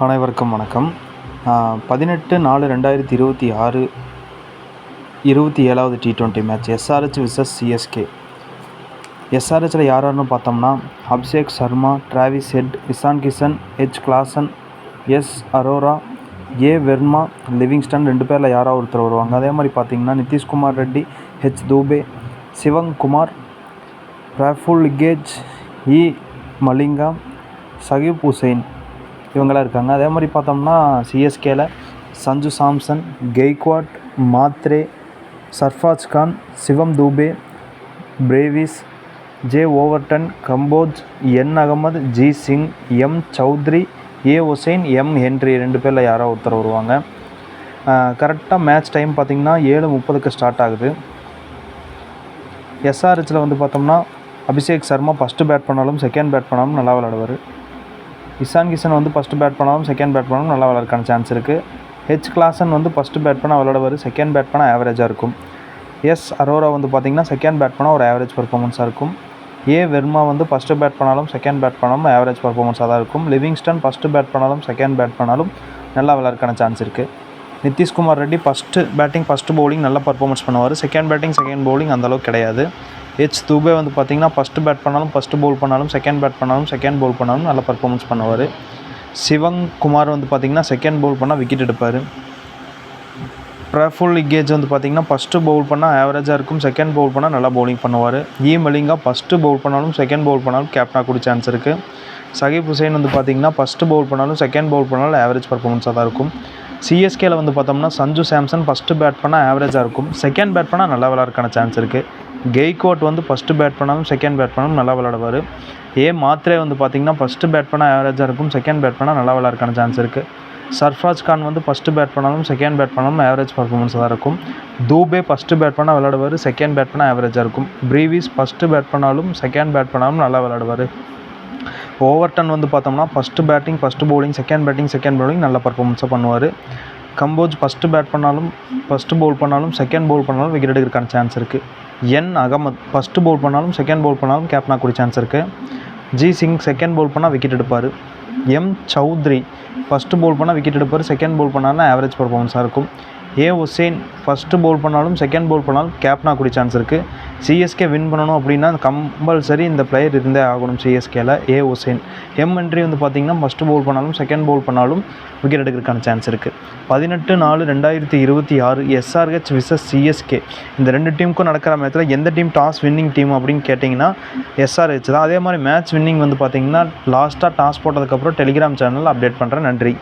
அனைவருக்கும் வணக்கம். 18/4/2026 27வது T20 match SRH versus CSK. SRHல யாருன்னு பார்த்தோம்னா Abhishek Sharma, Travis Head, Ishan Kishan, H Klaasen, S Arora, A Verma, Livingstone 2 பேரில் யாராவது ஒருத்தர் வருவாங்க. அதே மாதிரி பார்த்தீங்கன்னா நிதிஷ்குமார் ரெட்டி, H தூபே, சிவங் குமார், பிரஃபுல் இகேஜ், E மலிங்கா, சகிப் ஹுசைன் இவங்களாம் இருக்காங்க. அதே மாதிரி பார்த்தோம்னா சிஎஸ்கேல Sanju Samson, Gaikwad, Mhatre, Sarfaraz Khan, Shivam Dube, Brevis, J Overton, Kamboj, N Ahmed, G Singh, M Choudhary, A Hussain, M Henry 2 பேரில் யாரோ ஒருத்தர் வருவாங்க. கரெக்டாக மேட்ச் டைம் பார்த்திங்கன்னா 7:30 ஸ்டார்ட் ஆகுது. எஸ்ஆர்ஹெச்சில் வந்து பார்த்தோம்னா அபிஷேக் சர்மா ஃபஸ்ட்டு பேட் பண்ணாலும் செகண்ட் பேட் பண்ணாலும் நல்லா விளையாடுவார். இஷான் கிஷன் வந்து ஃபஸ்ட்டு பேட் பண்ணாலும் செகண்ட் பேட் பண்ணாலும் நல்லா விளையாடுறதுக்கான சான்ஸ் இருக்குது. ஹெச் கிளாசன் வந்து ஃபஸ்ட்டு பேட் பண்ணால் விளையாடுவார், செகண்ட் பேட் பண்ணால் ஆவரேஜாக இருக்கும். எஸ் அரோரா வந்து பார்த்திங்கன்னா செகண்ட் பேட் பண்ணால் ஒரு ஆவரேஜ் பர்ஃபார்மன்ஸாக இருக்கும். ஏ வெர்மா வந்து ஃபஸ்ட்டு பேட் பண்ணாலும் செகண்ட் பேட் பண்ணாலும் ஆவரேஜ் பர்ஃபார்மன்ஸாக தான் இருக்கும். லிவிங்ஸ்டன் ஃபஸ்ட்டு பேட் பண்ணாலும் செகண்ட் பேட் பண்ணாலும் நல்லா விளையாடுறதுக்கான சான்ஸ் இருக்குது. Nitish Kumar Reddy first batting first bowling நல்லா பர்ஃபார்மன்ஸ் பண்ணுவார். செகண்ட் பேட்டிங் செகண்ட் பவுலிங் அந்தளவுக்கு கிடையாது. H தூபே வந்து பார்த்திங்கன்னா ஃபஸ்ட்டு பேட் பண்ணாலும் ஃபஸ்ட்டு பவுல் பண்ணாலும் செகண்ட் பேட் பண்ணாலும் செகண்ட் பவுல் பண்ணாலும் நல்லா பர்ஃபார்மன்ஸ் பண்ணுவார். சிவங் குமார் வந்து பார்த்திங்கன்னா செகண்ட் பவுல் பண்ணால் விக்கெட் எடுப்பார். பிரஃபுல் இகேஜ் வந்து பார்த்திங்கன்னா ஃபஸ்ட்டு பவுல் பண்ணால் ஆவரேஜாக இருக்கும், செகண்ட் பவுல் பண்ணால் நல்லா பவுலிங் பண்ணுவார். E மலிங்கா ஃபஸ்ட்டு பவுல் பண்ணாலும் செகண்ட் பவுல் பண்ணாலும் கேப்டனாக கூட சான்ஸ் இருக்குது. சகிப் ஹுசைன் வந்து பார்த்திங்கன்னா ஃபஸ்ட்டு பவுல் பண்ணாலும் செகண்ட் பவுல் பண்ணாலும் ஆவரேஜ் பர்ஃபார்மன்ஸாக தான் இருக்கும். சிஎஸ்கேல வந்து பார்த்தோம்னா சஞ்சு சாம்சன் ஃபஸ்ட்டு பேட் பண்ணால் ஆவரேஜாக இருக்கும், செகண்ட் பேட் பண்ணால் நல்லா விளையாடுறதுக்கான சான்ஸ் இருக்குது. கெய்க்வாட் வந்து ஃபஸ்ட்டு பேட் பண்ணாலும் செகண்ட் பேட் பண்ணாலும் நல்லா விளையாடுவார். ஏ மாத்ரே வந்து பார்த்திங்கன்னா ஃபஸ்ட்டு பேட் பண்ணால் ஆவரேஜாக இருக்கும், செகண்ட் பேட் பண்ணால் நல்லா விளையாடுறதுக்கான சான்ஸ் இருக்குது. சர்ஃப்ராஸ் கான் வந்து ஃபஸ்ட்டு பேட் பண்ணாலும் செகண்ட் பேட் பண்ணாலும் ஆவரேஜ் பர்ஃபார்மன்ஸாக தான் இருக்கும். தூபே ஃபஸ்ட்டு பேட் பண்ணால் விளையாடுவார், செகண்ட் பேட் பண்ணால் ஆவரேஜாக இருக்கும். பிரேவிஸ் ஃபஸ்ட்டு பேட் பண்ணாலும் செகண்ட் பேட் பண்ணாலும் நல்லா விளையாடுவார். ஓவர்டன் வந்து பார்த்தோம்னா first batting first bowling second batting second bowling நல்ல பர்ஃபார்மன்ஸாக பண்ணுவார். கம்போஜ் ஃபஸ்ட்டு பேட் பண்ணாலும் ஃபஸ்ட்டு பவுல் பண்ணாலும் செகண்ட் பவுல் பண்ணாலும் விக்கெட் எடுக்கிறதுக்கான சான்ஸ் இருக்குது. என் அகமது ஃபஸ்ட்டு பவுல் பண்ணாலும் செகண்ட் பவுல் பண்ணாலும் கேப்டனாக கூட சான்ஸ் இருக்குது. ஜி சிங் செகண்ட் பவுல் பண்ணால் விக்கெட் எடுப்பார். எம் சௌத்ரி ஃபஸ்ட்டு பவுல் பண்ணால் விக்கெட் எடுப்பார், செகண்ட் பவுல் பண்ணாலும் ஆவரேஜ் பர்ஃபார்மன்ஸாக இருக்கும். ஏ ஹுசைன் ஃபஸ்ட்டு பவுல் பண்ணாலும் செகண்ட் பவுல் பண்ணாலும் கேப்டனாக கூட சான்ஸ் இருக்குது. சிஎஸ்கே வின் பண்ணணும் அப்படின்னா கம்பல்சரி இந்த பிளேயர் இருந்தே ஆகணும் சிஎஸ்கேல. ஏ ஹுசைன். எம் ஹென்ரி வந்து பார்த்திங்கன்னா ஃபஸ்ட்டு பவுல் பண்ணாலும் செகண்ட் பவுல் பண்ணாலும் விக்கெட் எடுக்கிறதுக்கான சான்ஸ் இருக்குது. 18/4/2026 SRH விசஸ் CSK. இந்த 2 டீமுக்கும் நடக்கிற மேட்ச்சில் எந்த டீம் டாஸ் வின்னிங் டீம் அப்படின்னு கேட்டிங்கன்னா SRH தான். அதே மாதிரி மேட்ச் வின்னிங் வந்து பார்த்திங்கன்னா லாஸ்ட்டாக டாஸ் போட்டதுக்கப்புறம் டெலிகிராம் சேனலில் அப்டேட் பண்ணுறேன். நன்றி.